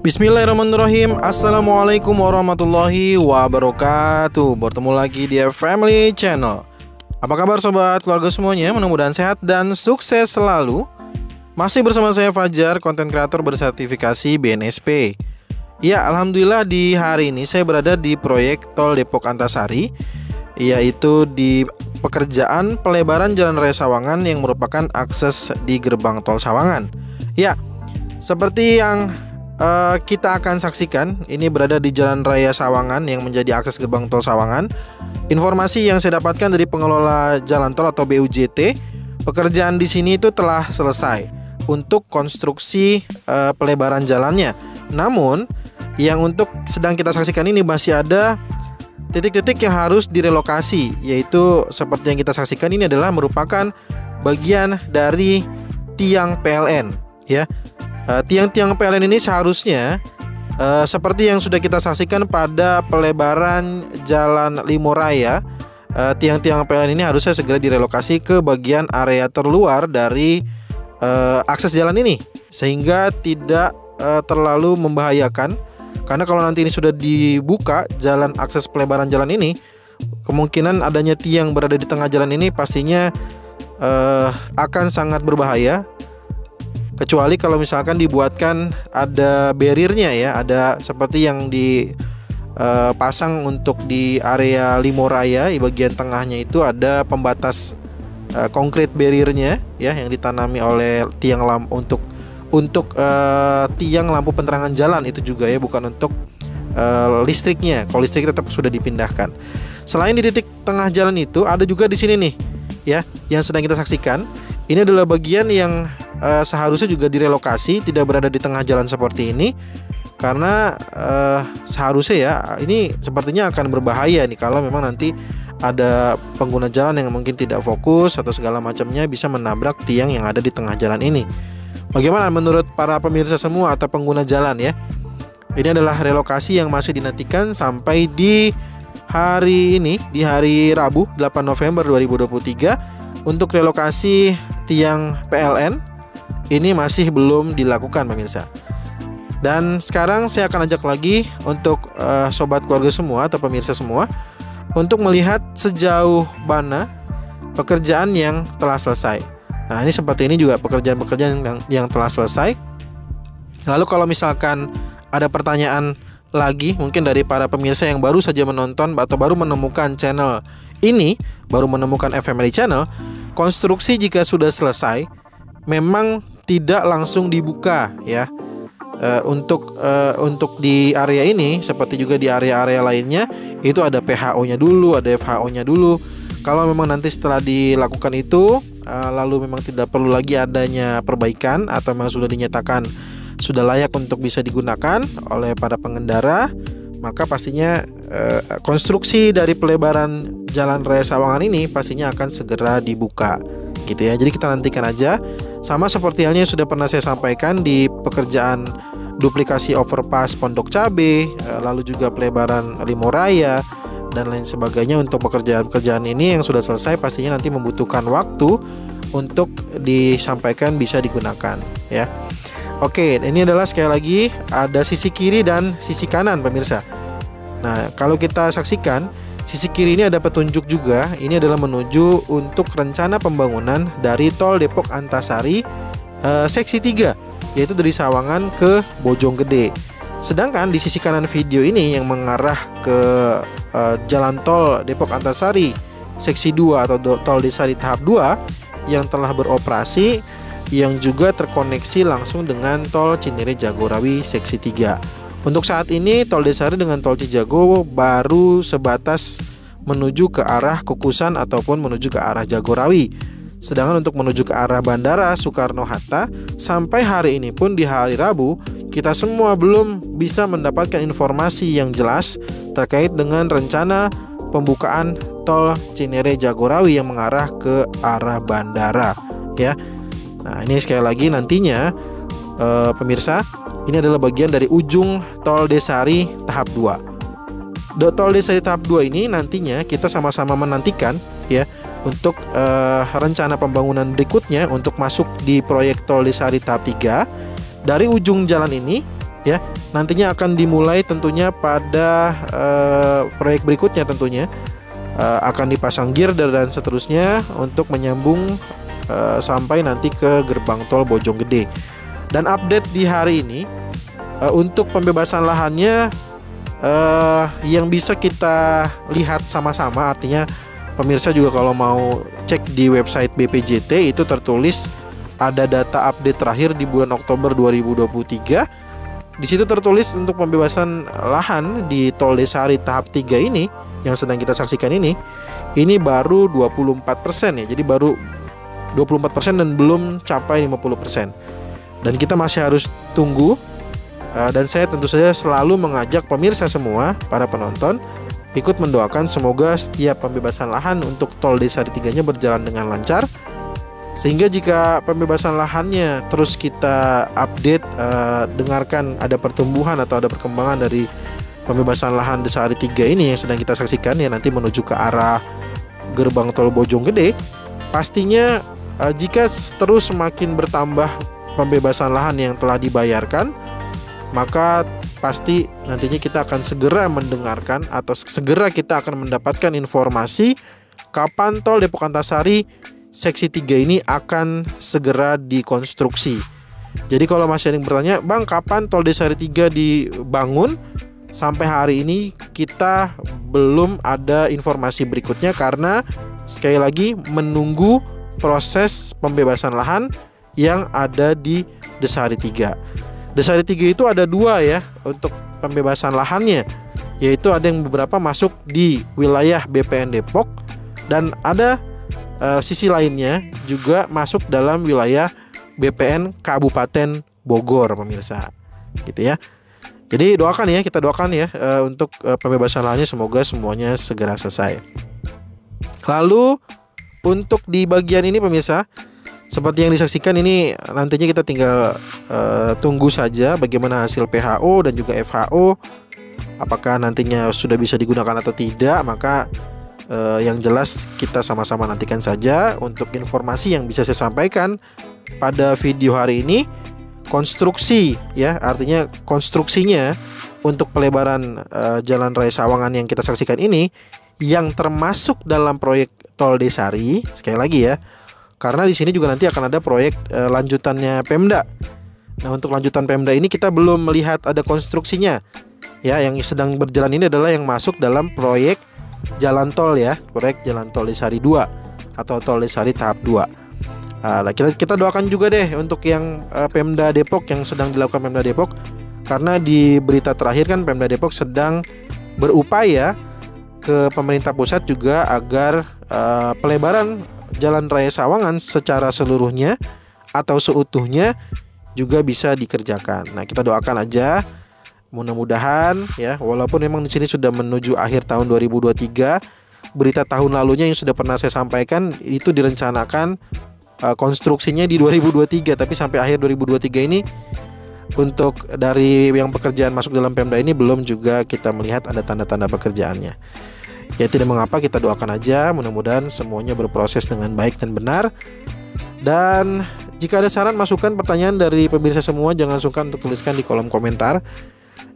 Bismillahirrahmanirrahim. Assalamualaikum warahmatullahi wabarakatuh. Bertemu lagi di Family Channel. Apa kabar sobat keluarga semuanya? Mudah-mudahan sehat dan sukses selalu. Masih bersama saya Fajar, konten kreator bersertifikasi BNSP. Ya, alhamdulillah di hari ini saya berada di proyek Tol Depok Antasari, yaitu di pekerjaan pelebaran Jalan Raya Sawangan yang merupakan akses di gerbang tol Sawangan. Ya, seperti yang kita akan saksikan, ini berada di Jalan Raya Sawangan yang menjadi akses gerbang tol Sawangan. Informasi yang saya dapatkan dari pengelola jalan tol atau BUJT, pekerjaan di sini itu telah selesai untuk konstruksi pelebaran jalannya. Namun, yang untuk sedang kita saksikan ini masih ada titik-titik yang harus direlokasi, yaitu seperti yang kita saksikan ini adalah merupakan bagian dari tiang PLN, ya. Tiang-tiang PLN ini seharusnya seperti yang sudah kita saksikan pada pelebaran Jalan Limoraya, tiang-tiang PLN ini harusnya segera direlokasi ke bagian area terluar dari akses jalan ini, sehingga tidak terlalu membahayakan. Karena kalau nanti ini sudah dibuka jalan akses pelebaran jalan ini, kemungkinan adanya tiang berada di tengah jalan ini pastinya akan sangat berbahaya. Kecuali kalau misalkan dibuatkan ada barriernya, ya, ada seperti yang dipasang untuk di area Limoraya, di bagian tengahnya itu ada pembatas konkrit barriernya, ya, yang ditanami oleh tiang lampu untuk tiang lampu penerangan jalan itu juga, ya, bukan untuk listriknya. Kalau listrik tetap sudah dipindahkan. Selain di titik tengah jalan itu, ada juga di sini nih, ya, yang sedang kita saksikan. Ini adalah bagian yang seharusnya juga direlokasi, tidak berada di tengah jalan seperti ini, karena seharusnya, ya, ini sepertinya akan berbahaya nih kalau memang nanti ada pengguna jalan yang mungkin tidak fokus atau segala macamnya bisa menabrak tiang yang ada di tengah jalan ini. Bagaimana menurut para pemirsa semua atau pengguna jalan, ya? Ini adalah relokasi yang masih dinantikan sampai di hari ini, di hari Rabu 8 November 2023. Untuk relokasi tiang PLN ini masih belum dilakukan, pemirsa. Dan sekarang saya akan ajak lagi untuk sobat keluarga semua atau pemirsa semua untuk melihat sejauh mana pekerjaan yang telah selesai. Nah, ini seperti ini juga pekerjaan-pekerjaan yang telah selesai. Lalu kalau misalkan ada pertanyaan lagi mungkin dari para pemirsa yang baru saja menonton atau baru menemukan channel ini, baru menemukan Family Channel, konstruksi jika sudah selesai memang tidak langsung dibuka, ya. Untuk di area ini seperti juga di area-area lainnya itu ada PHO-nya dulu, ada FHO-nya dulu. Kalau memang nanti setelah dilakukan itu lalu memang tidak perlu lagi adanya perbaikan atau memang sudah dinyatakan sudah layak untuk bisa digunakan oleh para pengendara, maka pastinya konstruksi dari pelebaran Jalan Raya Sawangan ini pastinya akan segera dibuka, gitu, ya. Jadi kita nantikan aja. Sama seperti halnya yang sudah pernah saya sampaikan di pekerjaan duplikasi overpass Pondok Cabe, lalu juga pelebaran Limoraya dan lain sebagainya. Untuk pekerjaan-pekerjaan ini yang sudah selesai pastinya nanti membutuhkan waktu untuk disampaikan bisa digunakan, ya. Oke, ini adalah sekali lagi ada sisi kiri dan sisi kanan, pemirsa. Nah, kalau kita saksikan sisi kiri ini ada petunjuk juga. Ini adalah menuju untuk rencana pembangunan dari Tol Depok Antasari seksi 3, yaitu dari Sawangan ke Bojonggede. Sedangkan di sisi kanan video ini yang mengarah ke Jalan Tol Depok Antasari seksi 2 atau Tol Desari tahap 2 yang telah beroperasi, yang juga terkoneksi langsung dengan Tol Cinere Jagorawi seksi 3. Untuk saat ini Tol Desari dengan Tol Cijago baru sebatas menuju ke arah Kukusan ataupun menuju ke arah Jagorawi. Sedangkan untuk menuju ke arah Bandara Soekarno-Hatta sampai hari ini pun di hari Rabu kita semua belum bisa mendapatkan informasi yang jelas terkait dengan rencana pembukaan Tol Cinere Jagorawi yang mengarah ke arah bandara, ya. Nah, ini sekali lagi nantinya pemirsa, ini adalah bagian dari ujung Tol Desari tahap 2. Tol Desari tahap 2 ini nantinya kita sama-sama menantikan, ya, untuk rencana pembangunan berikutnya untuk masuk di proyek Tol Desari tahap 3. Dari ujung jalan ini ya. Nantinya akan dimulai tentunya pada proyek berikutnya tentunya akan dipasang girder dan seterusnya untuk menyambung sampai nanti ke gerbang tol Bojonggede. Dan update di hari ini untuk pembebasan lahannya yang bisa kita lihat sama-sama, artinya pemirsa juga kalau mau cek di website BPJT itu tertulis ada data update terakhir di bulan Oktober 2023. Di situ tertulis untuk pembebasan lahan di Tol Desari tahap 3 ini yang sedang kita saksikan ini baru 24% ya. Jadi baru 24% dan belum capai 50%. Dan kita masih harus tunggu. Dan saya tentu saja selalu mengajak pemirsa semua, para penonton, ikut mendoakan semoga setiap pembebasan lahan untuk Tol Desari 3-nya berjalan dengan lancar. Sehingga jika pembebasan lahannya terus kita update, dengarkan ada pertumbuhan atau ada perkembangan dari pembebasan lahan Desari 3 ini yang sedang kita saksikan ya, nanti menuju ke arah gerbang tol Bojonggede, pastinya jika terus semakin bertambah pembebasan lahan yang telah dibayarkan, maka pasti nantinya kita akan segera mendengarkan atau segera kita akan mendapatkan informasi kapan tol Depok Antasari seksi 3 ini akan segera dikonstruksi. Jadi kalau masih ada yang bertanya, Bang, kapan tol Desari 3 dibangun? Sampai hari ini kita belum ada informasi berikutnya karena sekali lagi menunggu proses pembebasan lahan yang ada di Desari 3. Desari 3 itu ada 2 ya untuk pembebasan lahannya, yaitu ada yang beberapa masuk di wilayah BPN Depok dan ada sisi lainnya juga masuk dalam wilayah BPN Kabupaten Bogor, pemirsa, gitu ya. Jadi doakan ya, kita doakan ya untuk pembebasan lahannya, semoga semuanya segera selesai. Lalu untuk di bagian ini pemirsa, seperti yang disaksikan ini nantinya kita tinggal tunggu saja bagaimana hasil PHO dan juga FHO, apakah nantinya sudah bisa digunakan atau tidak. Maka yang jelas kita sama-sama nantikan saja. Untuk informasi yang bisa saya sampaikan pada video hari ini, konstruksi ya, artinya konstruksinya untuk pelebaran Jalan Raya Sawangan yang kita saksikan ini yang termasuk dalam proyek Tol Desari, sekali lagi ya, karena di sini juga nanti akan ada proyek lanjutannya Pemda. Nah, untuk lanjutan Pemda ini kita belum melihat ada konstruksinya ya. Yang sedang berjalan ini adalah yang masuk dalam proyek jalan tol ya, proyek Jalan Tol Desari 2 atau Tol Desari tahap 2. Nah, kita doakan juga deh untuk yang Pemda Depok, yang sedang dilakukan Pemda Depok, karena di berita terakhir kan Pemda Depok sedang berupaya ke pemerintah pusat juga agar pelebaran Jalan Raya Sawangan secara seluruhnya atau seutuhnya juga bisa dikerjakan. Nah, kita doakan aja. Mudah-mudahan ya, walaupun memang di sini sudah menuju akhir tahun 2023, berita tahun lalunya yang sudah pernah saya sampaikan itu direncanakan konstruksinya di 2023, tapi sampai akhir 2023 ini untuk dari yang pekerjaan masuk dalam Pemda ini belum juga kita melihat ada tanda-tanda pekerjaannya. Ya tidak mengapa, kita doakan aja, mudah-mudahan semuanya berproses dengan baik dan benar. Dan jika ada saran, masukan, pertanyaan dari pemirsa semua, jangan sungkan untuk tuliskan di kolom komentar.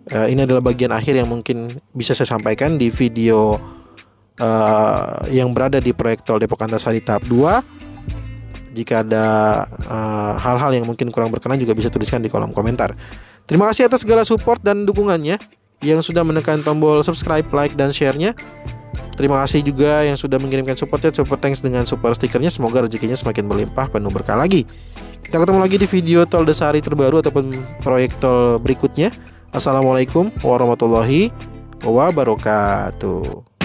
Ini adalah bagian akhir yang mungkin bisa saya sampaikan di video yang berada di proyek Tol Depok Antasari tahap 2. Jika ada hal-hal yang mungkin kurang berkenan juga bisa tuliskan di kolom komentar. Terima kasih atas segala support dan dukungannya, yang sudah menekan tombol subscribe, like, dan share-nya. Terima kasih juga yang sudah mengirimkan super chat, super thanks dengan super stikernya. Semoga rezekinya semakin berlimpah, penuh berkah lagi. Kita ketemu lagi di video Tol Desari terbaru ataupun proyek tol berikutnya. Assalamualaikum warahmatullahi wabarakatuh.